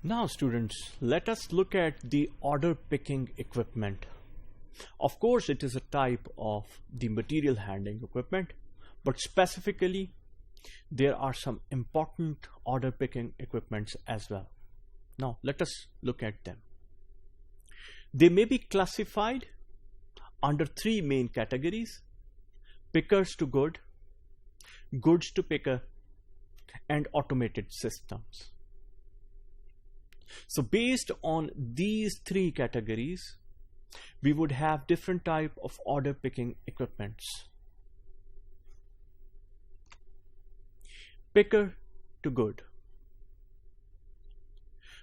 Now students, let us look at the order picking equipment. Of course, it is a type of the material handling equipment, but specifically there are some important order picking equipments as well. Now let us look at them. They may be classified under three main categories: pickers to good, goods to picker, and automated systems. So based on these three categories, we would have different type of order picking equipments. Picker to good.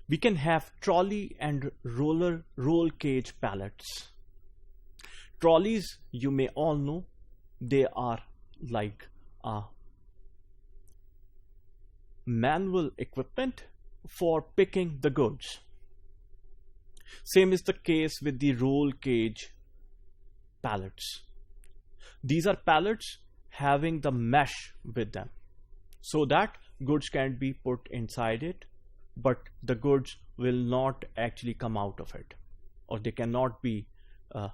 We can have trolley and roll cage pallets. Trolleys, you may all know, they are like manual equipment for picking the goods. Same is the case with the roll cage pallets. These are pallets having the mesh with them so that goods can be put inside it, but the goods will not actually come out of it, or they cannot be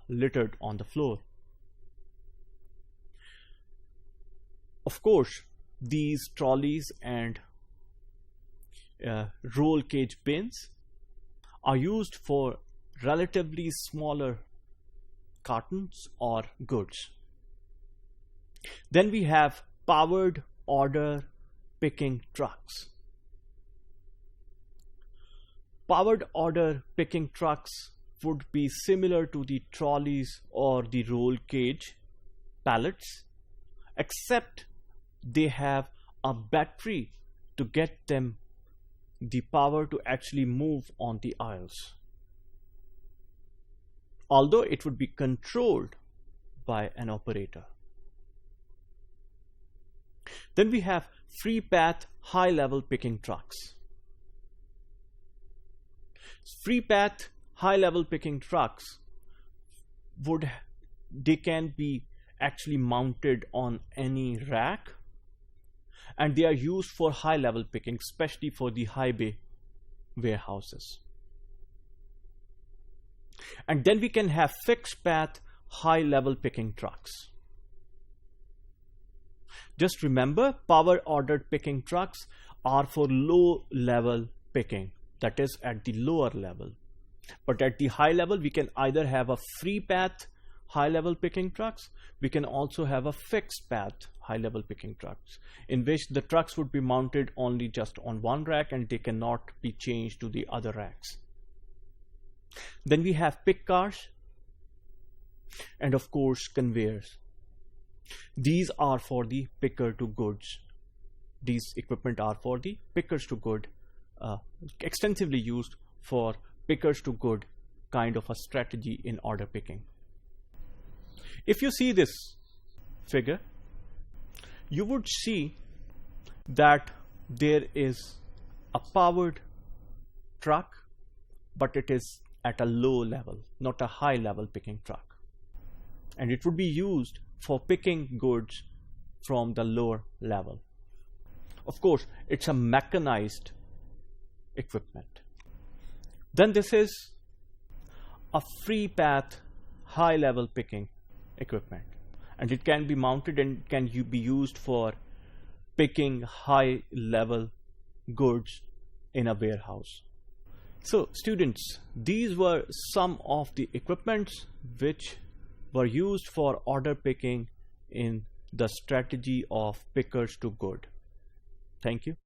littered on the floor. Of course, these trolleys and roll cage bins are used for relatively smaller cartons or goods. Then we have powered order picking trucks. Powered order picking trucks would be similar to the trolleys or the roll cage pallets, except they have a battery to get them the power to actually move on the aisles, although it would be controlled by an operator. Then we have free path high level picking trucks. Free path high level picking trucks they can be actually mounted on any rack, and they are used for high level picking, especially for the high bay warehouses. And then we can have fixed path high level picking trucks. Just remember, power ordered picking trucks are for low level picking, that is at the lower level. But at the high level, we can either have a free path high level picking trucks, we can also have a fixed path high level picking trucks, in which the trucks would be mounted only just on one rack and they cannot be changed to the other racks. Then we have pick cars and of course conveyors. These are for the picker to goods. These equipment are for the pickers to good, extensively used for pickers to good kind of a strategy in order picking. If you see this figure, you would see that there is a powered truck, but it is at a low level, not a high level picking truck. And it would be used for picking goods from the lower level. Of course, it's a mechanized equipment. Then this is a free path high level picking equipment, and it can be mounted and can be used for picking high level goods in a warehouse. So students, these were some of the equipments which were used for order picking in the strategy of pickers to good. Thank you.